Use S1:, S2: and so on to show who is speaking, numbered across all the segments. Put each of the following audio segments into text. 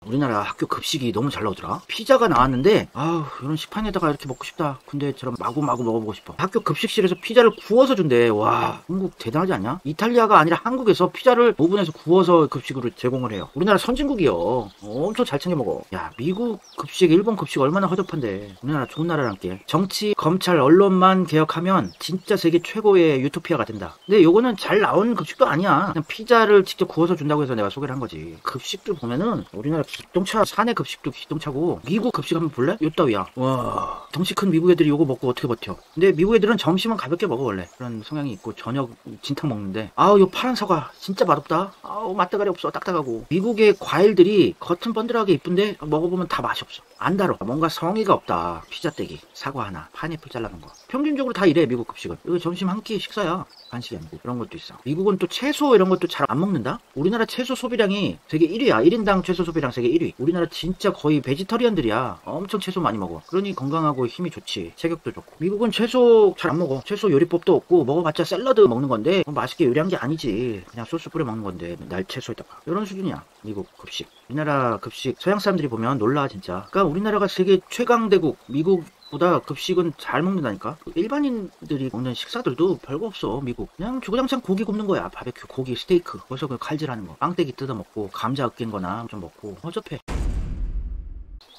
S1: 우리나라 학교 급식이 너무 잘 나오더라. 피자가 나왔는데 아우 이런 식판에다가 이렇게 먹고 싶다. 군대처럼 마구마구 먹어보고 싶어. 학교 급식실에서 피자를 구워서 준대. 와, 한국 대단하지 않냐? 이탈리아가 아니라 한국에서 피자를 오븐에서 구워서 급식으로 제공을 해요. 우리나라 선진국이요. 엄청 잘 챙겨 먹어. 야, 미국 급식, 일본 급식 얼마나 허접한데. 우리나라 좋은 나라란게. 정치, 검찰, 언론만 개혁하면 진짜 세계 최고의 유토피아가 된다. 근데 요거는 잘 나온 급식도 아니야. 그냥 피자를 직접 구워서 준다고 해서 내가 소개를 한 거지. 급식들 보면은 우리나라 기똥차, 사내 급식도 기똥차고 미국 급식 한번 볼래? 요 따위야. 와, 덩치 큰 미국 애들이 요거 먹고 어떻게 버텨. 근데 미국 애들은 점심은 가볍게 먹어. 원래 그런 성향이 있고 저녁 진탕 먹는데 아우 요 파란 사과 진짜 맛없다. 아우 맛대가리 없어. 딱딱하고. 미국의 과일들이 겉은 번들하게 이쁜데 먹어보면 다 맛이 없어. 안 달어. 뭔가 성의가 없다. 피자 떼기, 사과 하나, 파인애플 잘라놓은 거. 평균적으로 다 이래. 미국 급식은. 이거 점심 한 끼 식사야. 간식이 아니고. 그런 것도 있어. 미국은 또 채소 이런 것도 잘 안 먹는다. 우리나라 채소 소비량이 세계 1위야 1인당 채소 소비량 세계 1위. 우리나라 진짜 거의 베지터리언들이야. 엄청 채소 많이 먹어. 그러니 건강하고 힘이 좋지. 체격도 좋고. 미국은 채소 잘 안 먹어. 채소 요리법도 없고 먹어봤자 샐러드 먹는 건데 맛있게 요리한 게 아니지. 그냥 소스 뿌려 먹는 건데 날 채소에다가. 이런 수준이야. 미국 급식. 우리나라 급식 서양 사람들이 보면 놀라 진짜. 그러니까 우리나라가 세계 최강대국 미국 보다 급식은 잘 먹는다니까. 일반인들이 먹는 식사들도 별거 없어. 미국 그냥 주구장창 고기 굽는 거야. 바베큐, 고기, 스테이크. 벌써 그 칼질하는 거, 빵떼기 뜯어 먹고 감자 으깬 거나 좀 먹고. 허접해.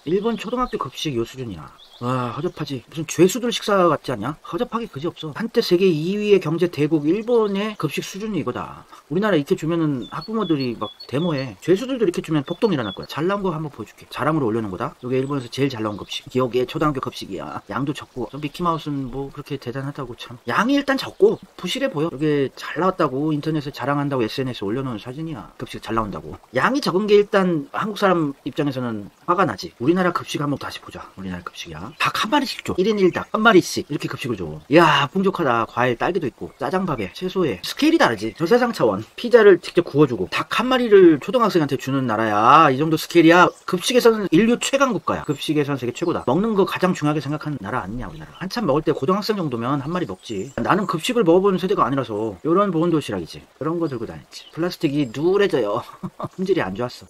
S1: 일본 초등학교 급식 요 수준이야. 와, 허접하지. 무슨 죄수들 식사 같지 않냐? 허접하게 그지없어. 한때 세계 2위의 경제 대국 일본의 급식 수준이 이거다. 우리나라 이렇게 주면은 학부모들이 막 데모해. 죄수들도 이렇게 주면 폭동 일어날 거야. 잘 나온 거 한번 보여줄게. 자랑으로 올려놓은 거다. 이게 일본에서 제일 잘 나온 급식. 기억에 초등학교 급식이야. 양도 적고. 미키마우스는 뭐 그렇게 대단하다고 참. 양이 일단 적고 부실해 보여. 이게 잘 나왔다고 인터넷에 자랑한다고 SNS에 올려놓은 사진이야. 급식 잘 나온다고. 양이 적은 게 일단 한국 사람 입장에서는 화가 나지. 우리나라 급식 한번 다시 보자. 우리나라 급식이야. 닭 한 마리씩 줘. 1인 1닭 한 마리씩 이렇게 급식을 줘. 이야, 풍족하다. 과일, 딸기도 있고 짜장밥에 채소에. 스케일이 다르지. 저세상 차원. 피자를 직접 구워주고 닭 한 마리를 초등학생한테 주는 나라야. 이 정도 스케일이야. 급식에서는 인류 최강 국가야. 급식에서는 세계 최고다. 먹는 거 가장 중요하게 생각하는 나라 아니냐 우리나라. 한참 먹을 때 고등학생 정도면 한 마리 먹지. 나는 급식을 먹어보는 세대가 아니라서 요런 보온 도시락이지. 그런 거 들고 다녔지. 플라스틱이 누래져요. 품질이 안 좋았어.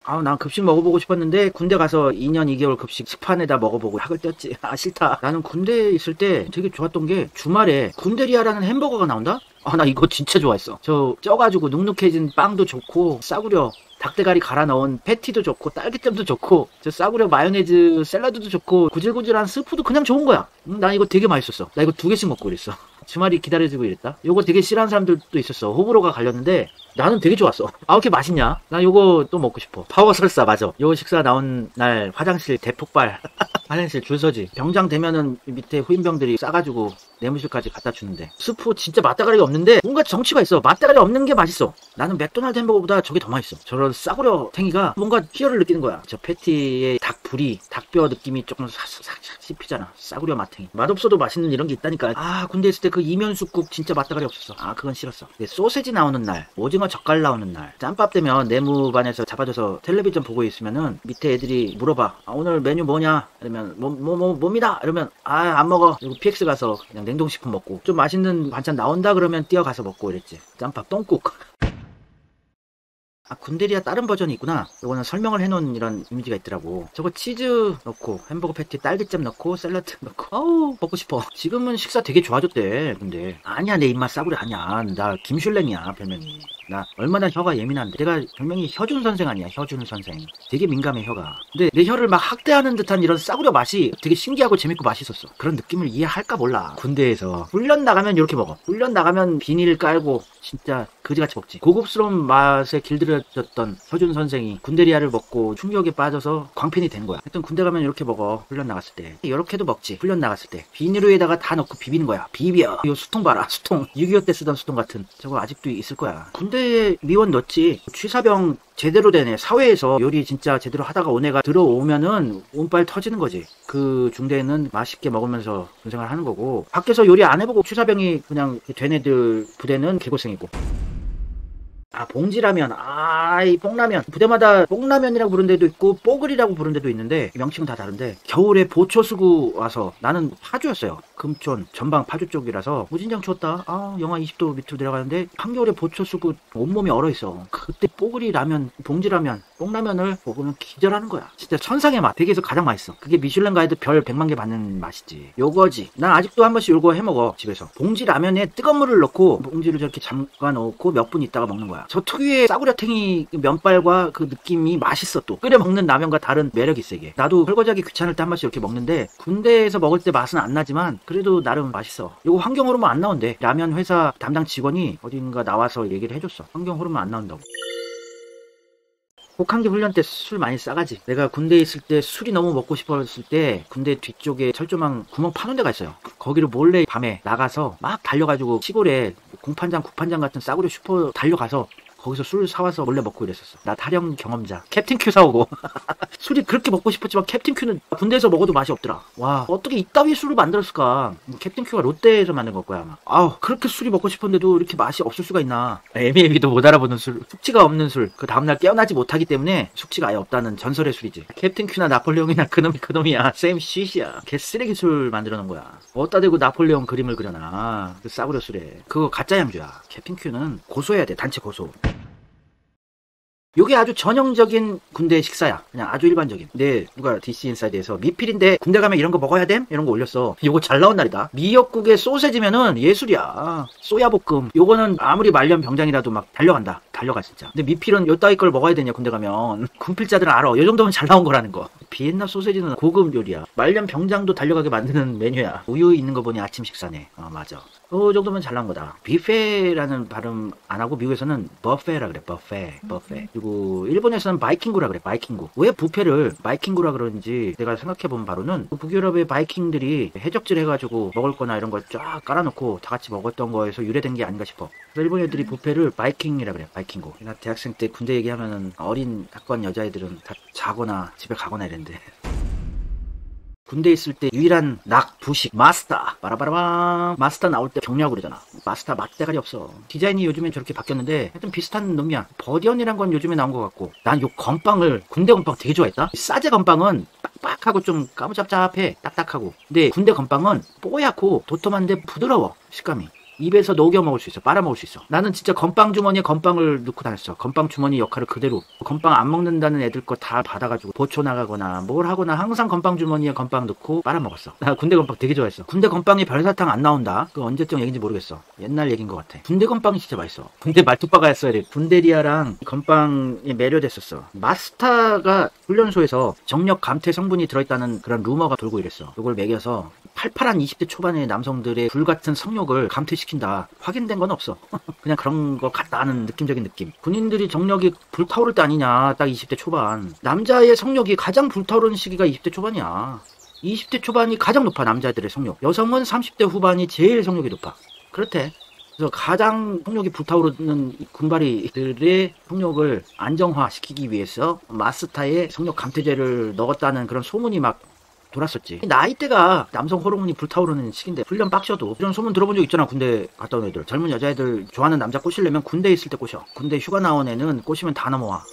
S1: 아우, 난 급식 먹어보고 싶었는데 군대 가서 2년 2개월 급식 식판에다 먹어보고 학을 뗐지. 아, 싫다. 나는 군대에 있을 때 되게 좋았던 게 주말에 군대리아라는 햄버거가 나온다? 아, 나 이거 진짜 좋아했어. 저 쪄가지고 눅눅해진 빵도 좋고 싸구려 닭대가리 갈아 넣은 패티도 좋고 딸기잼도 좋고 저 싸구려 마요네즈 샐러드도 좋고 구질구질한 스프도 그냥 좋은 거야. 난 이거 되게 맛있었어. 나 이거 2개씩 먹고 그랬어. 주말이 기다려지고 이랬다. 요거 되게 싫어하는 사람들도 있었어. 호불호가 갈렸는데 나는 되게 좋았어. 아, 이렇게 맛있냐? 나 요거 또 먹고 싶어. 파워 설사 맞아. 요 식사 나온 날 화장실 대폭발. 화장실 줄 서지. 병장 되면은 밑에 후임병들이 싸가지고 내무실까지 갖다 주는데 스프 진짜 맛대가리가 없는데 뭔가 정치가 있어. 맛대가리 없는 게 맛있어. 나는 맥도날드 햄버거보다 저게 더 맛있어. 저런 싸구려 탱이가 뭔가 희열을 느끼는 거야. 저 패티의 닭불이 닭뼈 느낌이 조금 싹싹 씹히잖아. 싸구려 맛탱이. 맛없어도 맛있는 이런 게 있다니까. 아, 군대 있을 때 그 이면수국 진짜 맛대가리 없었어. 아, 그건 싫었어. 근데 소세지 나오는 날, 오징어 젓갈 나오는 날, 짬밥 되면 내무반에서 잡아줘서 텔레비전 보고 있으면은 밑에 애들이 물어봐. 아, 오늘 메뉴 뭐냐? 이러면 뭡니다. 이러면 아, 안 먹어. 그리고 PX 가서 그냥 냉동식품 먹고 좀 맛있는 반찬 나온다 그러면 뛰어가서 먹고 이랬지. 짬밥, 똥국. 아, 군대리아 다른 버전이 있구나. 이거는 설명을 해놓은 이런 이미지가 있더라고. 저거 치즈 넣고 햄버거 패티 딸기잼 넣고 샐러드 넣고 어우 먹고 싶어. 지금은 식사 되게 좋아졌대. 근데 아니야, 내 입맛 싸구려 아니야. 나 김슐랭이야 별명이. 나 얼마나 혀가 예민한데. 내가 별명이 혀준 선생 아니야. 혀준 선생. 되게 민감해 혀가. 근데 내 혀를 막 학대하는 듯한 이런 싸구려 맛이 되게 신기하고 재밌고 맛있었어. 그런 느낌을 이해할까 몰라. 군대에서 훈련 나가면 이렇게 먹어. 훈련 나가면 비닐 깔고 진짜 그지같이 먹지. 고급스러운 맛에 길들여졌던 혀준 선생이 군대리아를 먹고 충격에 빠져서 광팬이 된 거야. 하여튼 군대 가면 이렇게 먹어. 훈련 나갔을 때 이렇게도 먹지. 훈련 나갔을 때 비닐에다가 다 넣고 비비는 거야. 비벼. 이 수통 봐라. 수통. 6.25 때 쓰던 수통 같은 저거 아직도 있을 거야. 군대에 미원 넣지. 취사병 제대로 되네. 사회에서 요리 진짜 제대로 하다가 온 애가 들어오면은 운빨 터지는 거지. 그 중대는 맛있게 먹으면서 군생활 하는 거고, 밖에서 요리 안 해보고 취사병이 그냥 된 애들 부대는 개고생이고. 아, 봉지라면. 아, 이 뽕라면. 부대마다 뽕라면이라고 부르는 데도 있고 뽀글이라고 부르는 데도 있는데 명칭은 다 다른데 겨울에 보초수구 와서 나는 파주였어요. 금촌 전방 파주 쪽이라서 무진장 추웠다. 영하 20도 밑으로 내려가는데 한겨울에 보초수구 온몸이 얼어있어. 그때 뽀글이 라면, 봉지라면, 뽕라면을 먹으면 기절하는 거야. 진짜 천상의 맛. 세계에서 가장 맛있어. 그게 미슐랭 가이드 별 100만 개 받는 맛이지. 요거지. 난 아직도 한 번씩 요거 해먹어 집에서. 봉지 라면에 뜨거운 물을 넣고 봉지를 저렇게 잠가 넣고 몇 분 있다가 먹는 거야. 저 특유의 싸구려탱이 면발과 그 느낌이 맛있어. 또 끓여 먹는 라면과 다른 매력이 있어 이게. 나도 설거지하기 귀찮을 때 한 번씩 이렇게 먹는데 군대에서 먹을 때 맛은 안 나지만 그래도 나름 맛있어. 요거 환경 호르몬 안 나온대. 라면 회사 담당 직원이 어딘가 나와서 얘기를 해줬어. 환경 호르몬 안 나온다고. 혹한기 훈련 때 술 많이 싸가지. 내가 군대에 있을 때 술이 너무 먹고 싶었을 때 군대 뒤쪽에 철조망 구멍 파는 데가 있어요. 거기를 몰래 밤에 나가서 막 달려가지고 시골에 공판장, 국판장 같은 싸구려 슈퍼 달려가서 거기서 술 사와서 몰래 먹고 이랬었어. 나 타령 경험자. 캡틴 큐 사오고. 술이 그렇게 먹고 싶었지만 캡틴 큐는 군대에서 먹어도 맛이 없더라. 와, 어떻게 이따위 술을 만들었을까? 캡틴 큐가 롯데에서 만든 걸 거야 아마. 그렇게 술이 먹고 싶었는데도 이렇게 맛이 없을 수가 있나. 애미애미도 못 알아보는 술. 숙취가 없는 술. 그 다음날 깨어나지 못하기 때문에 숙취가 아예 없다는 전설의 술이지. 캡틴 큐나 나폴레옹이나 그놈이야. 쌤 시시야. 개쓰레기 술 만들어 놓은 거야. 어디다 대고 나폴레옹 그림을 그려놔. 그 싸구려 술에. 그거 가짜 양주야. 캡틴 큐는 고소해야 돼. 단체 고소. 요게 아주 전형적인 군대 식사야. 그냥 아주 일반적인. 근데 누가 DC 인사이드에서 미필인데 군대 가면 이런 거 먹어야 됨? 이런 거 올렸어. 요거 잘 나온 날이다. 미역국에 소세지면은 예술이야. 소야볶음. 요거는 아무리 말년 병장이라도 막 달려간다. 달려가 진짜. 근데 미필은 요 따위 걸 먹어야 되냐 군대 가면. 군필자들은 알아. 요 정도면 잘 나온 거라는 거. 비엔나 소세지는 고급 요리야. 말년 병장도 달려가게 만드는 메뉴야. 우유 있는 거 보니 아침 식사네. 맞아. 그 정도면 잘 나온 거다. 뷔페라는 발음 안 하고 미국에서는 버페라 그래. 버페. 그리고 일본에서는 바이킹구라 그래. 바이킹구. 왜 뷔페를 바이킹구라 그러는지 내가 생각해본 바로는 북유럽의 바이킹들이 해적질 해가지고 먹을 거나 이런 걸 쫙 깔아놓고 다 같이 먹었던 거에서 유래된 게 아닌가 싶어. 그래서 일본 애들이 뷔페를 바이킹이라 그래. 바이킹구. 나 대학생 때 군대 얘기하면은 어린 학관 여자애들은 다 자거나 집에 가거나 이랬는데. 군대 있을 때 유일한 부식 마스터 빠라바라밤. 마스터 나올 때 격려하고 그러잖아. 마스터 맛대가리 없어. 디자인이 요즘엔 저렇게 바뀌었는데 하여튼 비슷한 놈이야. 버디언이란 건 요즘에 나온 것 같고 난 요 건빵을 군대 건빵 되게 좋아했다. 싸제 건빵은 빡빡하고 좀 까무잡잡해. 딱딱하고. 근데 군대 건빵은 뽀얗고 도톰한데 부드러워. 식감이. 입에서 녹여 먹을 수 있어. 빨아 먹을 수 있어. 나는 진짜 건빵 주머니에 건빵을 넣고 다녔어. 건빵 주머니 역할을 그대로. 건빵 안 먹는다는 애들 거 다 받아가지고 보초 나가거나 뭘 하거나 항상 건빵 주머니에 건빵 넣고 빨아 먹었어. 나 군대 건빵 되게 좋아했어. 군대 건빵에 별사탕 안 나온다. 그 언제적 얘기인지 모르겠어. 옛날 얘기인 것 같아. 군대 건빵이 진짜 맛있어. 군대 말뚝박아였어야 돼. 군대리아랑 건빵에 매료됐었어. 마스타가 훈련소에서 정력 감퇴 성분이 들어있다는 그런 루머가 돌고 이랬어. 이걸 먹여서 팔팔한 20대 초반의 남성들의 불같은 성욕을 감퇴시킨다. 확인된 건 없어. 그냥 그런 거 같다 하는 느낌적인 느낌. 군인들이 정력이 불타오를 때 아니냐. 딱 20대 초반. 남자의 성욕이 가장 불타오르는 시기가 20대 초반이야. 20대 초반이 가장 높아. 남자들의 성욕. 여성은 30대 후반이 제일 성욕이 높아. 그렇대. 그래서 가장 성욕이 불타오르는 군바리들의 성욕을 안정화시키기 위해서 마스타에 성욕 감퇴제를 넣었다는 그런 소문이 막 돌았었지. 나이대가 남성 호르몬이 불타오르는 시기인데 훈련 빡셔도 이런 소문 들어본 적 있잖아. 군대 갔다 온 애들. 젊은 여자애들 좋아하는 남자 꼬시려면 군대에 있을 때 꼬셔. 군대 휴가 나온 애는 꼬시면 다 넘어와.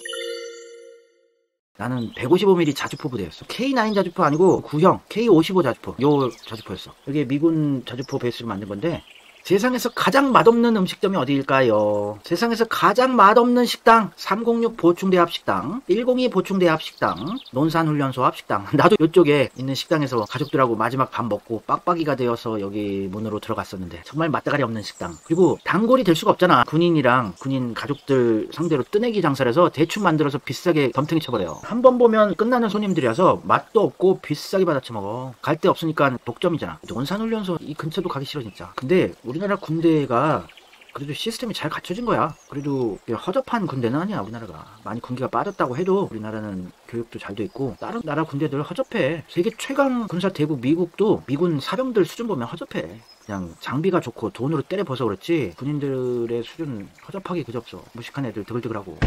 S1: 나는 155mm 자주포 부대였어. K9 자주포 아니고 구형 K55 자주포. 요 자주포였어. 이게 미군 자주포 베이스로 만든 건데 세상에서 가장 맛없는 음식점이 어디일까요? 세상에서 가장 맛없는 식당 306 보충대합식당, 102 보충대합식당, 논산훈련소 합식당. 나도 이쪽에 있는 식당에서 가족들하고 마지막 밥 먹고 빡빡이가 되어서 여기 문으로 들어갔었는데 정말 맛대가리 없는 식당. 그리고 단골이 될 수가 없잖아. 군인이랑 군인 가족들 상대로 뜨내기 장사를 해서 대충 만들어서 비싸게 덤탱이 쳐버려요. 한 번 보면 끝나는 손님들이라서 맛도 없고 비싸게 받아 쳐먹어. 갈 데 없으니까 독점이잖아. 논산훈련소 이 근처도 가기 싫어 진짜. 근데 우리나라 군대가 그래도 시스템이 잘 갖춰진 거야. 그래도 허접한 군대는 아니야. 우리나라가 많이 군기가 빠졌다고 해도 우리나라는 교육도 잘 돼 있고 다른 나라 군대들 허접해. 세계 최강 군사 대국 미국도 미군 사병들 수준 보면 허접해. 그냥 장비가 좋고 돈으로 때려 벗어 그렇지 군인들의 수준 허접하게 그저없어. 무식한 애들 드글드글하고.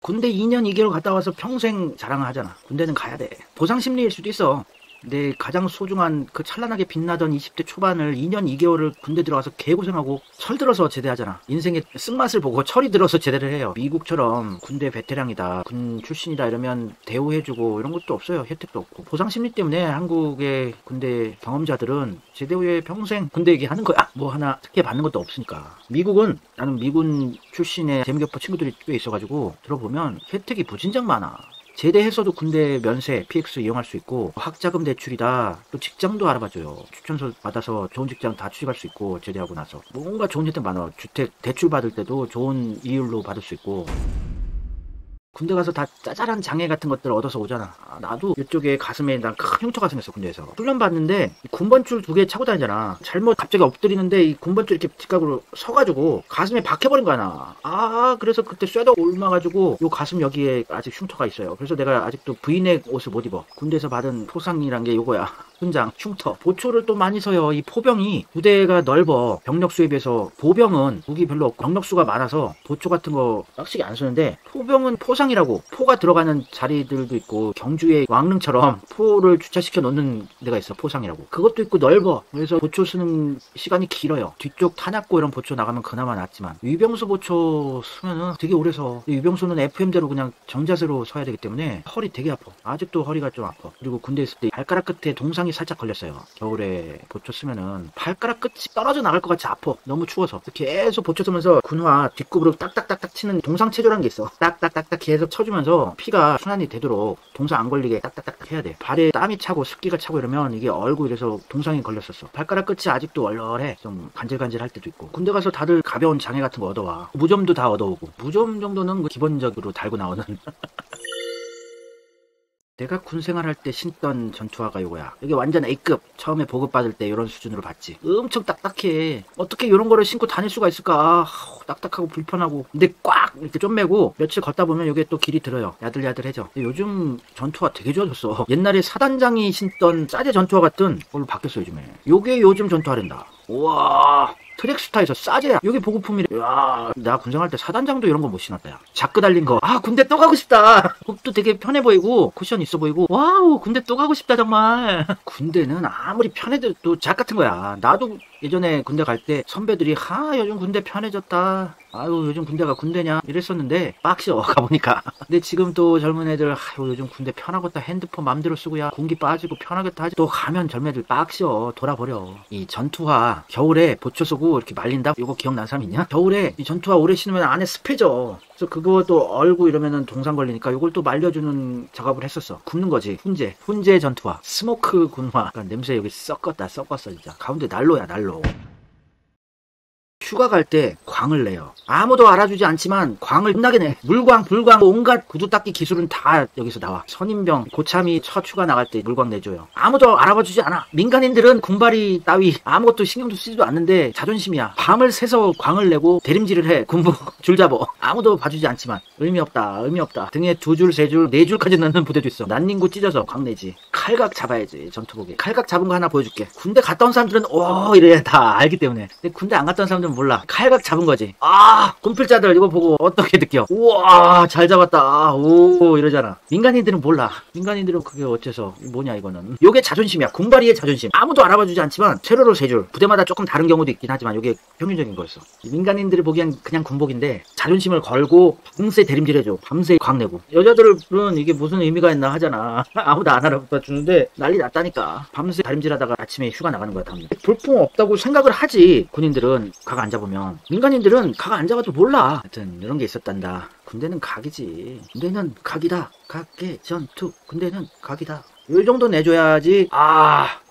S1: 군대 2년 2개월 갔다 와서 평생 자랑을 하잖아. 군대는 가야 돼. 보상심리일 수도 있어. 내 가장 소중한 그 찬란하게 빛나던 20대 초반을 2년 2개월을 군대 들어가서 개고생하고 철 들어서 제대하잖아. 인생의 쓴맛을 보고 철이 들어서 제대를 해요. 미국처럼 군대 베테랑이다, 군 출신이다 이러면 대우해주고 이런 것도 없어요. 혜택도 없고. 보상 심리 때문에 한국의 군대 경험자들은 제대 후에 평생 군대 얘기하는 거야. 뭐 하나 특혜 받는 것도 없으니까. 미국은, 나는 미군 출신의 재미교포 친구들이 꽤 있어가지고 들어보면 혜택이 무진장 많아. 제대해서도 군대 면세, PX 이용할 수 있고, 학자금 대출이다. 또 직장도 알아봐줘요. 추천서 받아서 좋은 직장 다 취직할 수 있고, 제대하고 나서. 뭔가 좋은 혜택 많아. 주택 대출 받을 때도 좋은 이율로 받을 수 있고. 군대 가서 다 짜잘한 장애 같은 것들 얻어서 오잖아. 나도 이쪽에 가슴에 난 큰 흉터가 생겼어. 군대에서 훈련 받는데 군번줄 2개 차고 다니잖아. 잘못 갑자기 엎드리는데 이 군번줄 이렇게 뒷각으로 서가지고 가슴에 박혀버린 거야 나. 그래서 그때 쇠도 옮아가지고 요 가슴 여기에 아직 흉터가 있어요. 그래서 내가 아직도 브이넥 옷을 못 입어. 군대에서 받은 포상이란 게 요거야. 훈장, 흉터. 보초를 또 많이 서요. 이 포병이 부대가 넓어. 병력 수에 비해서. 보병은 무기 별로 없고 병력 수가 많아서 보초 같은 거 빡시게 안 쓰는데, 포병은 포상이라고 포가 들어가는 자리들도 있고, 경주에 왕릉처럼 포를 주차시켜 놓는 데가 있어. 포상이라고. 그것도 있고 넓어. 그래서 보초 쓰는 시간이 길어요. 뒤쪽 탄약고 이런 보초 나가면 그나마 낫지만, 위병수 보초 쓰면은 되게 오래 서. 위병수는 FM대로 그냥 정자세로 서야 되기 때문에 허리 되게 아파. 아직도 허리가 좀 아파. 그리고 군대 있을 때 발가락 끝에 동상이 살짝 걸렸어요. 겨울에 보초 쓰면은 발가락 끝이 떨어져 나갈 것 같이 아파. 너무 추워서. 계속 보초 쓰면서 군화 뒷굽으로 딱딱딱딱 치는 동상체조라는 게 있어. 딱딱딱딱 계속 쳐주면서 피가 순환이 되도록 동상 안 걸리게 딱딱딱 해야 돼. 발에 땀이 차고 습기가 차고 이러면 이게 얼고 이래서 동상이 걸렸었어. 발가락 끝이 아직도 얼얼해. 좀 간질간질할 때도 있고. 군대 가서 다들 가벼운 장애 같은 거 얻어와. 무좀도 다 얻어오고. 무좀 정도는 기본적으로 달고 나오는. 내가 군생활 할 때 신던 전투화가 이거야. 이게 완전 A급. 처음에 보급받을 때 이런 수준으로 봤지. 엄청 딱딱해. 어떻게 이런 거를 신고 다닐 수가 있을까. 딱딱하고 불편하고. 근데 꽉 이렇게 좀 매고 며칠 걷다 보면 이게 또 길이 들어요. 야들야들해져. 요즘 전투화 되게 좋아졌어. 옛날에 사단장이 신던 싸제 전투화 같은 걸로 바뀌었어 요즘에. 요게 요즘 전투화랜다. 우와. 트랙스타에서 싸제야. 여기 보급품이래. 야, 나 군생활 때 사단장도 이런 거 못 신었다. 야. 자크 달린 거. 군대 또 가고 싶다. 복도 되게 편해 보이고 쿠션 있어 보이고. 와우, 군대 또 가고 싶다 정말. 군대는 아무리 편해도 또 작 같은 거야. 나도 예전에 군대 갈 때 선배들이 요즘 군대 편해졌다. 아유, 요즘 군대가 군대냐 이랬었는데 빡셔 가보니까. 근데 지금 또 젊은 애들 요즘 군대 편하겠다. 핸드폰 맘대로 쓰고야. 공기 빠지고 편하겠다 하지. 또 가면 젊은 애들 빡셔 돌아버려. 이 전투화 겨울에 보초 쓰고 이렇게 말린다. 이거 기억나는 사람 있냐? 겨울에 이 전투화 오래 신으면 안에 습해져. 그래서 그것도 얼고 이러면은 동상 걸리니까 이걸 또 말려주는 작업을 했었어. 굽는 거지. 훈제 전투화. 스모크 군화. 그러니까 냄새 여기 썩었어 진짜. 가운데 난로야 난로. 휴가 갈 때 광을 내요. 아무도 알아주지 않지만 광을 끝나게 내. 물광, 불광, 온갖 구두 닦기 기술은 다 여기서 나와. 선임병, 고참이 첫 휴가 나갈 때 물광 내줘요. 아무도 알아봐주지 않아. 민간인들은 군발이 따위 아무것도 신경도 쓰지도 않는데 자존심이야. 밤을 새서 광을 내고 대림질을 해. 군복 줄 잡어. 아무도 봐주지 않지만 의미 없다. 등에 2줄, 3줄, 4줄까지 넣는 부대도 있어. 난닝구 찢어서 광 내지. 칼각 잡아야지. 전투복에. 칼각 잡은 거 하나 보여줄게. 군대 갔다 온 사람들은 이래 다 알기 때문에. 근데 군대 안 갔다 온 사람들은 몰라. 칼각 잡은 거지. 군필자들 이거 보고 어떻게 느껴? 우와, 잘 잡았다. 오, 이러잖아. 민간인들은 몰라. 민간인들은 그게 어째서 뭐냐 이거는. 요게 자존심이야. 군발이의 자존심. 아무도 알아봐주지 않지만 세로로 3줄. 부대마다 조금 다른 경우도 있긴 하지만 요게 평균적인 거였어. 민간인들이 보기엔 그냥 군복인데 자존심을 걸고 밤새 대림질해줘. 밤새 광내고. 여자들은 이게 무슨 의미가 있나 하잖아. 아무도 안 알아봐주는데 난리 났다니까. 밤새 다림질하다가 아침에 휴가 나가는 거야. 다음날. 볼품 없다고 생각을 하지. 군인들은 각 안 잡으면. 민간인들은 각 안 잡아도 몰라. 하여튼 이런 게 있었단다. 군대는 각이지. 군대는 각이다. 각계 전투. 군대는 각이다. 이 정도 내줘야지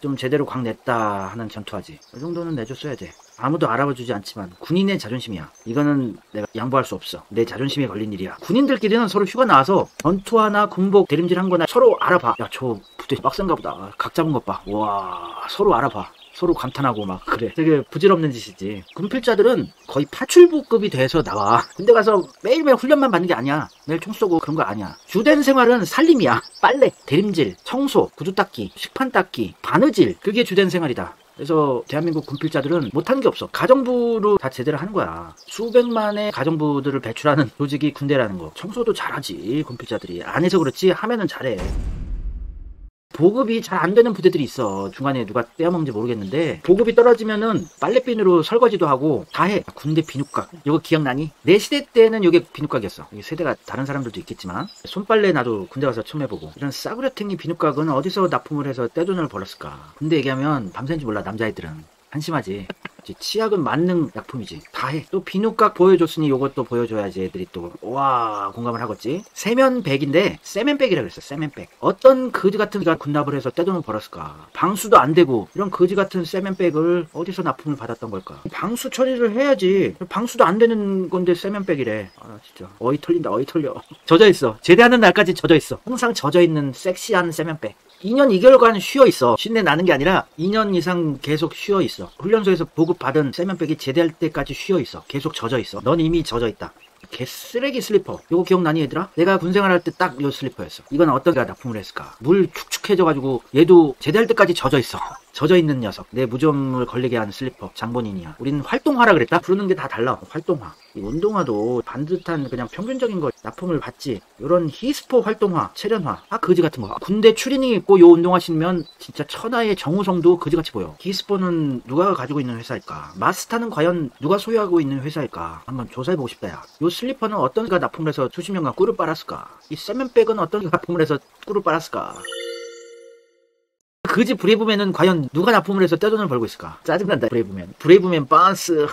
S1: 좀 제대로 광 냈다 하는 전투하지. 이 정도는 내줬어야 돼. 아무도 알아봐주지 않지만 군인의 자존심이야. 이거는 내가 양보할 수 없어. 내 자존심에 걸린 일이야. 군인들끼리는 서로 휴가 나와서 전투하나 군복 대림질 한 거나 서로 알아봐. 야, 저 부대 빡센가 보다. 각 잡은 것 봐. 와, 서로 알아봐. 서로 감탄하고 막 그래. 되게 부질없는 짓이지. 군필자들은 거의 파출부급이 돼서 나와. 군대 가서 매일매일 훈련만 받는 게 아니야. 매일 총 쏘고 그런 거 아니야. 주된 생활은 살림이야. 빨래, 대림질, 청소, 구두 닦기, 식판 닦기, 바느질. 그게 주된 생활이다. 그래서 대한민국 군필자들은 못하는 게 없어. 가정부로 다 제대로 하는 거야. 수백만의 가정부들을 배출하는 조직이 군대라는 거. 청소도 잘하지 군필자들이. 안 해서 그렇지 하면은 잘해. 보급이 잘 안 되는 부대들이 있어. 중간에 누가 떼어먹는지 모르겠는데 보급이 떨어지면은 빨래비누로 설거지도 하고 다 해. 군대 비누각 이거 기억나니? 내 시대 때는 이게 비누각이었어. 이 세대가 다른 사람들도 있겠지만 손빨래 나도 군대 가서 처음 해보고 이런 싸구려탱이 비누각은 어디서 납품을 해서 떼돈을 벌었을까. 군대 얘기하면 밤새는지 몰라. 남자애들은 한심하지. 치약은 만능 약품이지. 다 해. 또 비누각 보여줬으니 요것도 보여줘야지 애들이 또 와 공감을 하겠지. 세면백인데 세면백이라 그랬어. 세면백. 어떤 거지 같은 가 군납을 해서 떼돈을 벌었을까. 방수도 안 되고 이런 거지 같은 세면백을 어디서 납품을 받았던 걸까. 방수 처리를 해야지. 방수도 안 되는 건데 세면백이래. 아 진짜 어이 털린다. 어이 털려. 젖어있어. 제대하는 날까지 젖어있어. 항상 젖어있는 섹시한 세면백. 2년 2개월간 쉬어있어. 신내 나는 게 아니라 2년 이상 계속 쉬어있어. 훈련소에서 보급받은 세면백이 제대할 때까지 쉬어있어. 계속 젖어있어. 넌 이미 젖어있다. 개쓰레기 슬리퍼. 이거 기억나니 얘들아? 내가 군생활 때 딱 이 슬리퍼였어. 이건 어떤가 납품을 했을까? 물 축축해져가지고 얘도 제대할 때까지 젖어있어. 젖어있는 녀석. 내 무좀을 걸리게 하는 슬리퍼. 장본인이야. 우린 활동화라 그랬다? 부르는 게 다 달라. 활동화. 이 운동화도 반듯한 그냥 평균적인 거 납품을 받지. 요런 히스포 활동화, 체련화. 아 거지 같은 거. 군대 추리닝 입고 요 운동화 신으면 진짜 천하의 정우성도 거지같이 보여. 히스포는 누가 가지고 있는 회사일까? 마스타는 과연 누가 소유하고 있는 회사일까? 한번 조사해보고 싶다 야. 요 슬리퍼는 어떤 가 납품을 해서 수십 년간 꿀을 빨았을까? 이 세면백은 어떤 가 납품을 해서 꿀을 빨았을까? 그지 브레이브맨은 과연 누가 납품을 해서 떼돈을 벌고 있을까? 짜증난다 브레이브맨. 브레이브맨 빤스.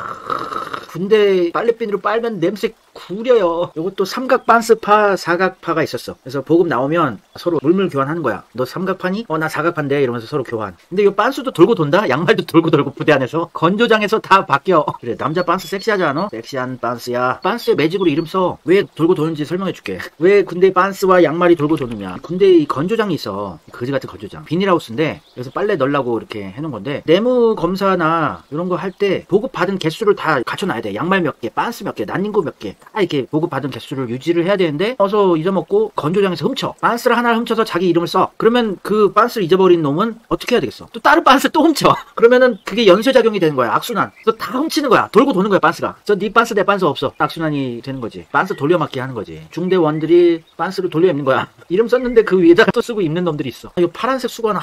S1: 군대 빨래비누로 빨면 냄새 구려요. 요것도 삼각 빤스파 사각파가 있었어. 그래서 보급 나오면 서로 물물 교환하는 거야. 너 삼각파니? 나 사각파인데 이러면서 서로 교환. 근데 이 빤스도 돌고 돈다? 양말도 돌고 돌고 부대 안에서 건조장에서 다 바뀌어. 그래 남자 빤스 섹시하지 않아? 섹시한 빤스야. 빤스에 매직으로 이름 써. 왜 돌고 도는지 설명해 줄게. 왜 군대 빤스와 양말이 돌고 도느냐. 군대에 이 건조장이 있어. 거지 같은 건조장. 비닐하우스인데 그래서 빨래 넣으려고 이렇게 해놓은 건데 내무 검사나 이런 거 할 때 보급 받은 개수를 다 갖춰놔야 돼. 양말 몇 개, 빤스 몇 개, 난닝구 몇 개. 다 이렇게 보급받은 개수를 유지를 해야 되는데 어서 잊어먹고 건조장에서 훔쳐. 빤스를 하나를 훔쳐서 자기 이름을 써. 그러면 그 빤스를 잊어버린 놈은 어떻게 해야 되겠어? 또 다른 빤스 또 훔쳐. 그러면은 그게 연쇄작용이 되는 거야. 악순환. 또 다 훔치는 거야. 돌고 도는 거야 빤스가. 네 빤스 내 빤스 없어. 악순환이 되는 거지. 빤스 돌려막기 하는 거지. 중대원들이 빤스를 돌려 입는 거야. 이름 썼는데 그 위에다가 또 쓰고 입는 놈들이 있어. 이 파란색 수건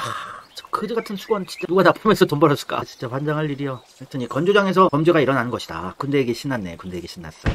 S1: 그지 같은 수건 진짜 누가 납품해서 돈 벌었을까? 진짜 환장할 일이요. 하여튼 이 건조장에서 범죄가 일어나는 것이다. 군대 얘기 신났네. 군대 얘기 신났어.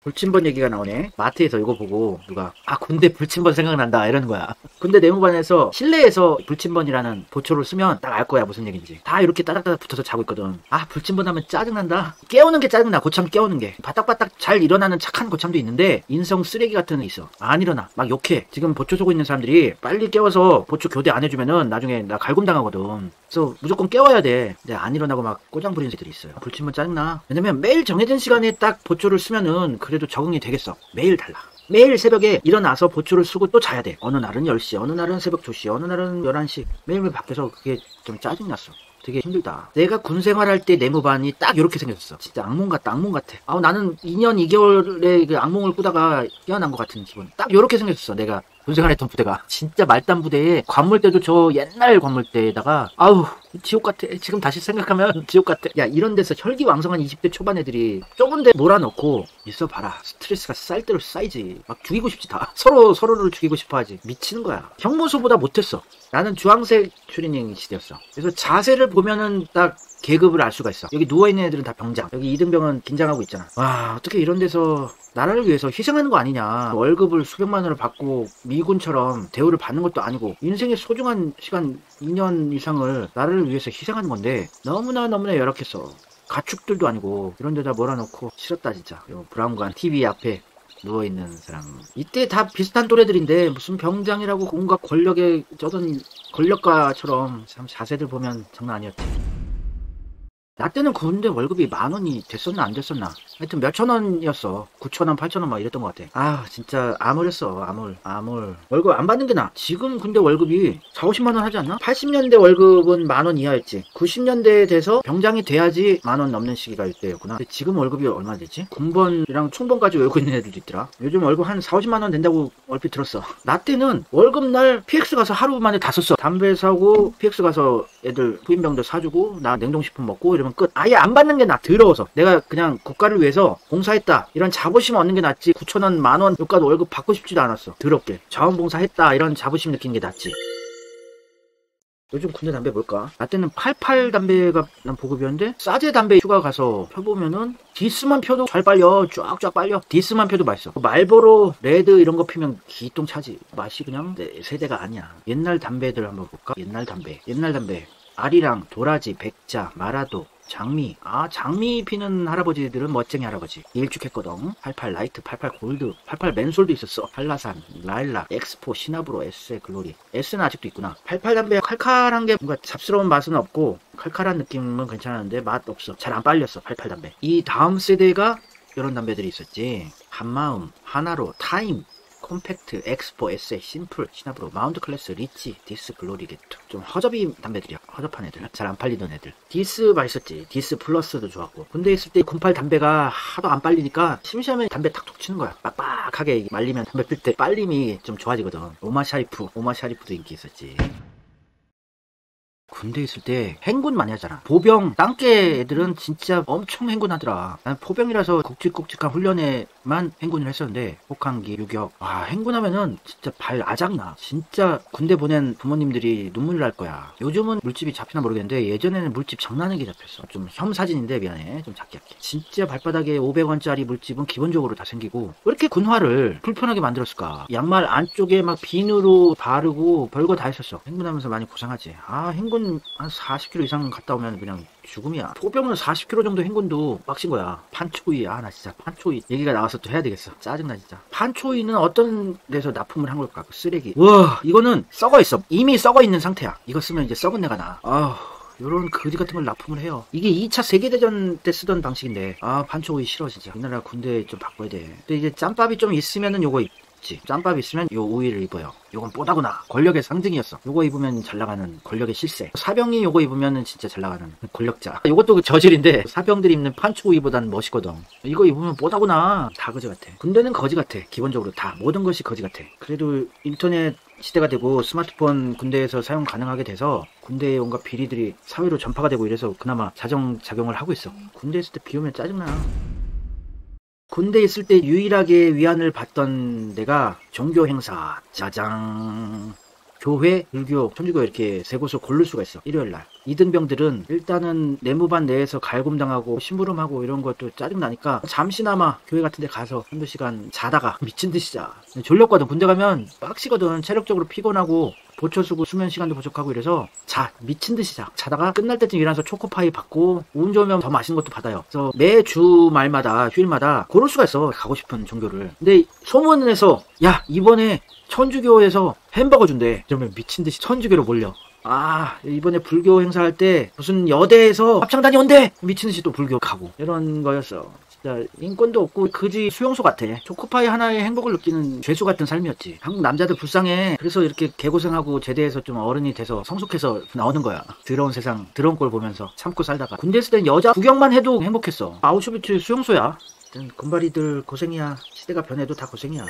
S1: 불침번 얘기가 나오네. 마트에서 이거 보고 누가 군대 불침번 생각난다 이러는 거야. 군대 내무반에서 실내에서 불침번이라는 보초를 쓰면 딱 알 거야 무슨 얘기인지. 다 이렇게 따닥따닥 붙어서 자고 있거든. 불침번 하면 짜증난다. 깨우는 게 짜증나. 고참 깨우는 게. 바닥바닥 잘 일어나는 착한 고참도 있는데 인성 쓰레기 같은 애 있어. 안 일어나. 막 욕해. 지금 보초 서고 있는 사람들이 빨리 깨워서 보초 교대 안 해주면은 나중에 나 갈굼당하거든. 그래서 무조건 깨워야 돼. 근데 안 일어나고 막 꼬장 부리는 새들이 있어요. 불침번 짜증나. 왜냐면 매일 정해진 시간에 딱 보초를 쓰면은 그래도 적응이 되겠어. 매일 달라. 매일 새벽에 일어나서 보초를 쓰고 또 자야 돼. 어느 날은 10시, 어느 날은 새벽 2시, 어느 날은 11시. 매일매일 바뀌어서 그게 좀 짜증났어. 되게 힘들다. 내가 군 생활할 때 내무반이 딱 이렇게 생겼어. 진짜 악몽 같다. 악몽 같아. 나는 2년 2개월의 그 악몽을 꾸다가 깨어난 것 같은 기분. 딱 이렇게 생겼어. 내가 군생활했던 부대가. 진짜 말단 부대에 관물대도 저 옛날 관물대에다가 지옥 같아. 지금 다시 생각하면 지옥 같아. 야 이런 데서 혈기왕성한 20대 초반 애들이 좁은 데 몰아넣고 있어 봐라. 스트레스가 쌓일 대로 쌓이지. 막 죽이고 싶지 다. 서로를 죽이고 싶어 하지. 미치는 거야. 형무소보다 못했어. 나는 주황색 추리닝 시대였어. 그래서 자세를 보면은 딱 계급을 알 수가 있어. 여기 누워있는 애들은 다 병장. 여기 이등병은 긴장하고 있잖아. 와 어떻게 이런 데서 나라를 위해서 희생하는 거 아니냐. 월급을 수백만 원을 받고 미군처럼 대우를 받는 것도 아니고 인생의 소중한 시간 2년 이상을 나라를 위해서 희생하는 건데 너무나 열악했어. 가축들도 아니고 이런 데다 몰아넣고 싫었다 진짜. 브라운관 TV 앞에 누워있는 사람. 이때 다 비슷한 또래들인데 무슨 병장이라고 온갖 권력에 쩌던 권력가처럼 참 자세들 보면 장난 아니었지. 나 때는 군대 월급이 10,000원이 됐었나 안 됐었나. 하여튼 몇천 원이었어. 9,000원, 8,000원 막 이랬던 것 같아. 진짜 암울했어. 암울. 월급 안 받는 게 나아. 지금 군대 월급이 40, 50만 원 하지 않나? 80년대 월급은 10,000원 이하였지. 90년대에 돼서 병장이 돼야지 10,000원 넘는 시기가 이때였구나. 근데 지금 월급이 얼마 되지? 군번이랑 총번까지 외우고 있는 애들도 있더라. 요즘 월급 한 4, 50만 원 된다고 얼핏 들었어. 나 때는 월급날 PX 가서 하루 만에 다 썼어. 담배 사고 PX 가서 애들 후임병들 사주고 나 냉동식품 먹고 이러면 그러면 끝. 아예 안 받는 게 나. 더러워서. 내가 그냥 국가를 위해서 봉사했다 이런 자부심 얻는 게 낫지. 9,000원, 10,000원 요까지 월급 받고 싶지도 않았어. 더럽게. 자원봉사했다 이런 자부심 느끼는 게 낫지. 요즘 군대 담배 뭘까? 나 때는 88 담배가 난 보급이었는데 싸제 담배 휴가 가서 펴보면은 디스만 펴도 잘 빨려. 쫙쫙 빨려. 디스만 펴도 맛있어. 말보로 레드 이런 거 피면 기똥 차지. 맛이 그냥 내 세대가 아니야. 옛날 담배들 한번 볼까? 옛날 담배 아리랑, 도라지, 백자, 마라도, 장미. 장미 피는 할아버지들은 멋쟁이 할아버지. 일축했거든. 88 라이트, 88 골드, 88 맨솔도 있었어. 한라산, 라일락, 엑스포, 시나브로, 에스의 글로리. S는 아직도 있구나. 88 담배 칼칼한 게 뭔가 잡스러운 맛은 없고 칼칼한 느낌은 괜찮았는데 맛 없어. 잘 안 빨렸어. 88 담배. 이 다음 세대가 이런 담배들이 있었지. 한마음, 하나로, 타임, 콤팩트, 엑스포, 에세, 심플, 시나브로, 마운트 클래스, 리치, 디스, 글로리, 게트. 좀 허접이 담배들이야. 허접한 애들. 잘 안 팔리던 애들. 디스 맛있었지. 디스 플러스도 좋았고. 군대 있을 때 08 담배가 하도 안 빨리니까 심심하면 담배 탁툭 치는 거야. 빡빡하게 말리면 담배 필 때 빨림이 좀 좋아지거든. 오마 샤리프도 인기 있었지. 군대 있을 때 행군 많이 하잖아. 보병, 땅개 애들은 진짜 엄청 행군하더라. 난 포병이라서 굵직굵직한 훈련에만 행군을 했었는데 혹한기, 유격. 행군하면은 진짜 발 아작나. 진짜 군대 보낸 부모님들이 눈물 날 거야. 요즘은 물집이 잡히나 모르겠는데 예전에는 물집 장난하게 잡혔어. 좀 혐 사진인데 미안해. 좀 작게 할게. 진짜 발바닥에 500원짜리 물집은 기본적으로 다 생기고 왜 이렇게 군화를 불편하게 만들었을까? 양말 안쪽에 막 비누로 바르고 별거 다 했었어. 행군하면서 많이 고생하지. 행군 한 40km 이상 갔다 오면 그냥 죽음이야. 포병은 40km 정도 행군도 빡신 거야. 판초이. 나 진짜 판초이 얘기가 나와서 또 해야 되겠어. 짜증나 진짜. 판초이는 어떤 데서 납품을 한 걸까? 그 쓰레기. 와, 이거는 썩어 있어. 이미 썩어 있는 상태야. 이거 쓰면 이제 썩은 내가 나. 요런 거지 같은 걸 납품을 해요. 이게 2차 세계대전 때 쓰던 방식인데 판초이 싫어 진짜. 이 나라 군대 좀 바꿔야 돼. 근데 이제 짬밥이 좀 있으면은 요거 짬밥 있으면 요 우위를 입어요. 요건 뽀다구나. 권력의 상징이었어. 요거 입으면 잘 나가는 권력의 실세. 사병이 요거 입으면은 진짜 잘 나가는 권력자. 요것도 그 저질인데 사병들이 입는 판초 우위보다는 멋있거든. 이거 입으면 뽀다구나. 다 거지 같아. 군대는 거지 같아. 기본적으로 다. 모든 것이 거지 같아. 그래도 인터넷 시대가 되고 스마트폰 군대에서 사용 가능하게 돼서 군대의 온갖 비리들이 사회로 전파가 되고 이래서 그나마 자정작용을 하고 있어. 군대 있을 때 비 오면 짜증나. 군대 있을 때 유일하게 위안을 받던 데가 종교 행사. 짜장. 교회, 불교, 천주교 이렇게 세 곳을 고를 수가 있어. 일요일날. 이등병들은 일단은 내무반 내에서 갈굼당하고 심부름하고 이런 것도 짜증나니까 잠시나마 교회 같은 데 가서 한두 시간 자다가 미친듯이 자. 졸렸거든. 군대 가면 빡시거든. 체력적으로 피곤하고 보초 쓰고 수면 시간도 부족하고 이래서 미친듯이 자다가 끝날 때쯤 일어나서 초코파이 받고 운 좋으면 더 맛있는 것도 받아요. 그래서 매주 말마다 휴일마다 고를 수가 있어. 가고 싶은 종교를. 근데 소문에서 야 이번에 천주교에서 햄버거 준대. 그러면 미친듯이 천주교로 몰려. 이번에 불교 행사할 때 무슨 여대에서 합창단이 온대. 미친듯이 또 불교 가고 이런 거였어. 진짜 인권도 없고 그지 수용소 같아. 초코파이 하나에 행복을 느끼는 죄수 같은 삶이었지. 한국 남자들 불쌍해. 그래서 이렇게 개고생하고 제대해서 좀 어른이 돼서 성숙해서 나오는 거야. 더러운 세상, 더러운 꼴 보면서 참고 살다가. 군대 있을 땐 여자 구경만 해도 행복했어. 아우슈비츠 수용소야. 군바리들 고생이야. 시대가 변해도 다 고생이야.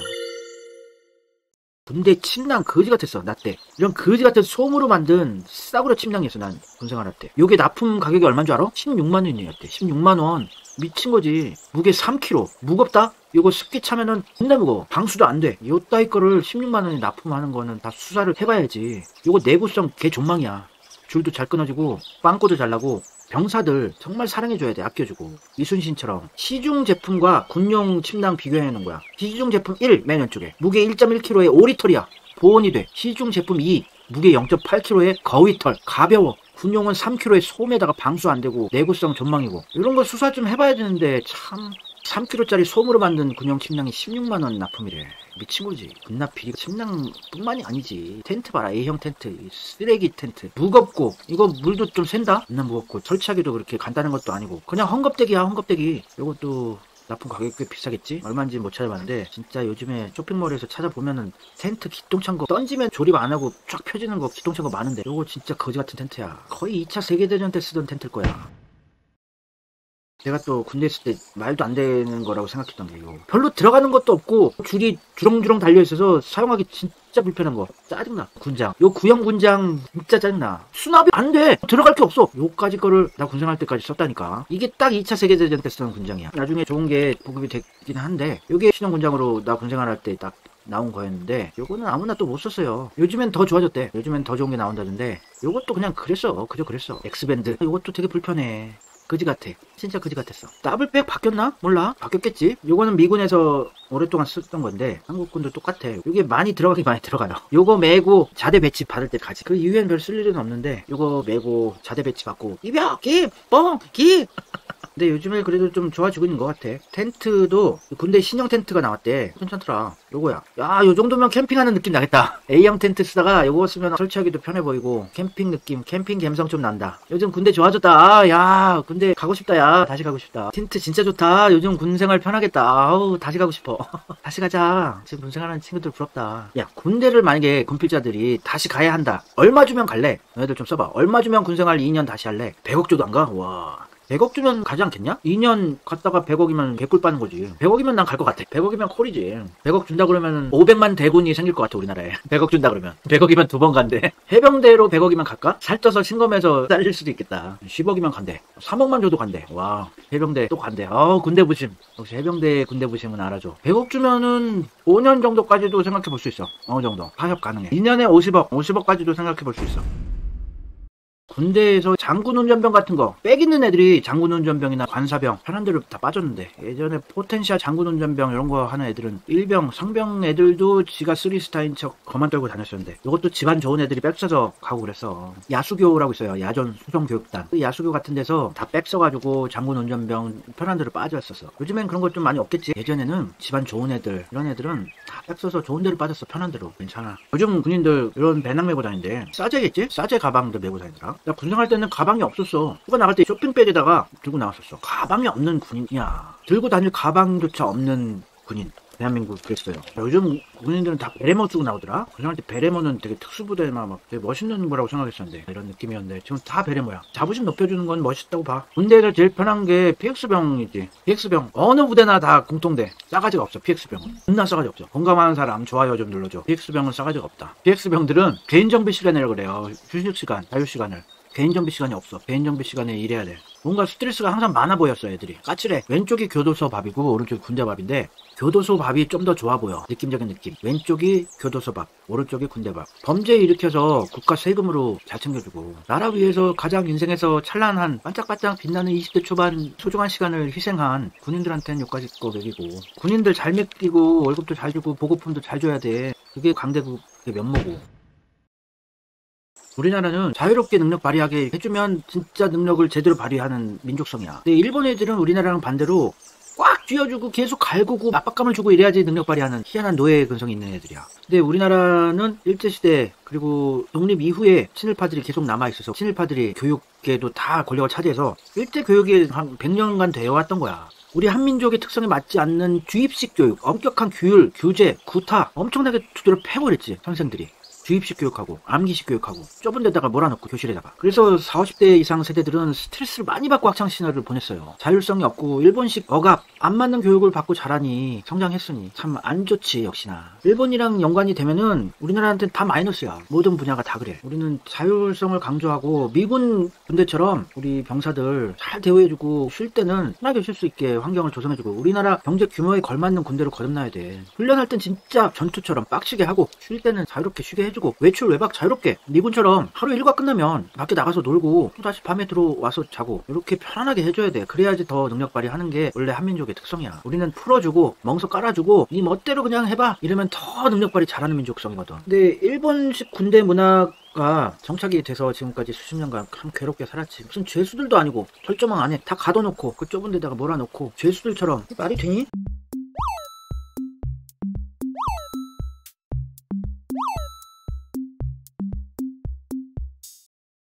S1: 군대 침낭 거지 같았어. 나 때 이런 거지 같은 솜으로 만든 싸구려 침낭이었어. 난 군생활 때. 요게 납품 가격이 얼마인 줄 알아? 16만 원이었대. 16만 원. 미친 거지. 무게 3kg. 무겁다? 요거 습기 차면은 겁나 무거워. 방수도 안 돼. 요 따위 거를 16만 원에 납품하는 거는 다 수사를 해봐야지. 요거 내구성 개 존망이야. 줄도 잘 끊어지고 빵꾸도 잘 나고. 병사들 정말 사랑해줘야 돼. 아껴주고. 이순신처럼 시중 제품과 군용 침낭 비교해놓은 거야. 시중 제품 1 맨 왼쪽에 무게 1.1kg에 오리털이야. 보온이 돼. 시중 제품 2 무게 0.8kg에 거위털. 가벼워. 군용은 3kg에 솜에다가 방수 안 되고 내구성 전망이고. 이런 거 수사 좀 해봐야 되는데 참 3kg짜리 솜으로 만든 군용 침낭이 16만 원 납품이래. 미친 거지. 군납 비리 침낭뿐만이 아니지. 텐트 봐라. A형 텐트. 쓰레기 텐트. 무겁고 이거 물도 좀 샌다? 겁나 무겁고 설치하기도 그렇게 간단한 것도 아니고 그냥 헝겊대기야. 헝겊대기. 이것도 납품 가격이 꽤 비싸겠지? 얼마인지 못 찾아봤는데 진짜 요즘에 쇼핑몰에서 찾아보면은 텐트 기똥찬 거 던지면 조립 안 하고 쫙 펴지는 거 기똥찬 거 많은데 요거 진짜 거지 같은 텐트야. 거의 2차 세계대전 때 쓰던 텐트일 거야. 내가 또 군대 있을 때 말도 안 되는 거라고 생각했던 게 이거. 별로 들어가는 것도 없고 줄이 주렁주렁 달려있어서 사용하기 진짜 불편한 거. 짜증나. 군장. 요 구형 군장 진짜 짜증나. 수납이 안 돼. 들어갈 게 없어. 요까지 거를 나 군생할 때까지 썼다니까. 이게 딱 2차 세계대전 때 쓰는 군장이야. 나중에 좋은 게 보급이 되긴 한데 요게 신형 군장으로 나 군생활 할 때 딱 나온 거였는데 요거는 아무나 또 못 썼어요. 요즘엔 더 좋아졌대. 요즘엔 더 좋은 게 나온다던데 요것도 그냥 그랬어. 그저 그랬어. 엑스밴드. 요것도 되게 불편해. 그지 같아. 진짜 그지 같았어. 더블백 바뀌었나? 몰라. 바뀌었겠지. 요거는 미군에서 오랫동안 쓰던 건데 한국군도 똑같아. 요게 많이 들어가긴 많이 들어가요. 요거 메고 자대 배치 받을 때까지. 그 이후엔 별 쓸 일은 없는데 요거 메고 자대 배치 받고 이병 기 뻥 기 근데 요즘에 그래도 좀 좋아지고 있는 것 같아. 텐트도 군대 신형 텐트가 나왔대. 괜찮더라. 요거야. 야, 요 정도면 캠핑하는 느낌 나겠다. A형 텐트 쓰다가 요거 쓰면 설치하기도 편해 보이고 캠핑 느낌, 캠핑 감성 좀 난다. 요즘 군대 좋아졌다. 아, 야, 군대 가고 싶다. 야, 다시 가고 싶다. 텐트 진짜 좋다. 요즘 군생활 편하겠다. 아우, 다시 가고 싶어. 다시 가자. 지금 군생활하는 친구들 부럽다. 야, 군대를 만약에 군필자들이 다시 가야 한다. 얼마 주면 갈래? 너희들 좀 써봐. 얼마 주면 군생활 2년 다시 할래? 100억 줘도 안 가? 와. 100억 주면 가지 않겠냐? 2년 갔다가 100억이면 개꿀 빠는 거지. 100억이면 난 갈 것 같아. 100억이면 콜이지. 100억 준다 그러면 500만 대군이 생길 것 같아, 우리나라에. 100억 준다 그러면. 100억이면 2번 간대. 해병대로 100억이면 갈까? 살쪄서 신검해서 잘릴 수도 있겠다. 10억이면 간대. 3억만 줘도 간대. 와, 해병대 또 간대. 군대 부심. 역시 해병대 군대 부심은 알아줘. 100억 주면은 5년 정도까지도 생각해 볼 수 있어. 어느 정도. 파협 가능해. 2년에 50억, 50억까지도 생각해 볼 수 있어. 군대에서 장군운전병 같은 거 빽 있는 애들이 장군운전병이나 관사병 편한 대로 다 빠졌는데 예전에 포텐시아 장군운전병 이런 거 하는 애들은 일병, 상병 애들도 지가 쓰리스타인 척 거만 떨고 다녔었는데 이것도 집안 좋은 애들이 빽 써서 가고 그랬어. 야수교라고 있어요. 야전 수송교육단. 그 야수교 같은 데서 다 빽 써가지고 장군운전병 편한 대로 빠졌었어. 요즘엔 그런 거 좀 많이 없겠지. 예전에는 집안 좋은 애들 이런 애들은 다 빽 써서 좋은 데로 빠졌어. 편한 대로. 괜찮아. 요즘 군인들 이런 배낭 메고 다니는데 싸제겠지? 싸제 가방도 메고 다니더라. 나 군생할 때는 가방이 없었어. 휴가 나갈 때 쇼핑백에다가 들고 나왔었어. 가방이 없는 군인이야. 들고 다닐 가방조차 없는 군인. 대한민국 그랬어요. 요즘 군인들은 다 베레모 쓰고 나오더라. 군생할 때 베레모는 되게 특수부대만 막 되게 멋있는 거라고 생각했었는데 이런 느낌이었는데 지금 다 베레모야. 자부심 높여주는 건 멋있다고 봐. 군대에서 제일 편한 게 PX병이지. PX병 어느 부대나 다 공통돼. 싸가지가 없어. PX병은 존나 싸가지 없어. 공감하는 사람 좋아요 좀 눌러줘. PX병은 싸가지가 없다. PX병들은 개인정비 시간이라고 그래요. 휴식시간, 자유시간을 개인정비 시간이 없어. 개인정비 시간에 일해야 돼. 뭔가 스트레스가 항상 많아 보였어. 애들이 까칠해. 왼쪽이 교도소 밥이고 오른쪽이 군대 밥인데 교도소 밥이 좀 더 좋아 보여. 느낌적인 느낌. 왼쪽이 교도소 밥, 오른쪽이 군대 밥. 범죄 일으켜서 국가 세금으로 잘 챙겨주고 나라 위해서 가장 인생에서 찬란한 반짝반짝 빛나는 20대 초반 소중한 시간을 희생한 군인들한테는 여기까지 거 먹이고 군인들 잘 먹이고 월급도 잘 주고 보급품도 잘 줘야 돼. 그게 강대국의 면모고. 우리나라는 자유롭게 능력 발휘하게 해주면 진짜 능력을 제대로 발휘하는 민족성이야. 근데 일본 애들은 우리나라랑 반대로 꽉 쥐어주고 계속 갈구고 압박감을 주고 이래야지 능력 발휘하는 희한한 노예 근성이 있는 애들이야. 근데 우리나라는 일제시대 그리고 독립 이후에 친일파들이 계속 남아있어서 친일파들이 교육계도 다 권력을 차지해서 일제 교육이 한 100년간 되어왔던 거야. 우리 한민족의 특성에 맞지 않는 주입식 교육, 엄격한 규율, 규제, 구타 엄청나게 두드려 패버렸지 선생들이. 주입식 교육하고 암기식 교육하고 좁은 데다가 몰아넣고 교실에다가. 그래서 40, 50대 이상 세대들은 스트레스를 많이 받고 학창시절을 보냈어요. 자율성이 없고 일본식 억압 안 맞는 교육을 받고 자라니 성장했으니 참 안 좋지. 역시나 일본이랑 연관이 되면은 우리나라한테는 다 마이너스야. 모든 분야가 다 그래. 우리는 자율성을 강조하고 미군 군대처럼 우리 병사들 잘 대우해주고 쉴 때는 편하게 쉴 수 있게 환경을 조성해주고 우리나라 경제 규모에 걸맞는 군대로 거듭나야 돼. 훈련할 땐 진짜 전투처럼 빡시게 하고 쉴 때는 자유롭게 쉬게 해주고 외출 외박 자유롭게 미군처럼 하루 일과 끝나면 밖에 나가서 놀고 또 다시 밤에 들어와서 자고 이렇게 편안하게 해줘야 돼. 그래야지 더 능력 발휘하는 게 원래 한민족의 특성이야. 우리는 풀어주고 멍석 깔아주고 네 멋대로 그냥 해봐 이러면 더 능력 발휘 잘하는 민족성이거든. 근데 일본식 군대 문화가 정착이 돼서 지금까지 수십 년간 참 괴롭게 살았지. 무슨 죄수들도 아니고 철조망 안에 다 가둬놓고 그 좁은 데다가 몰아놓고 죄수들처럼 말이 되니?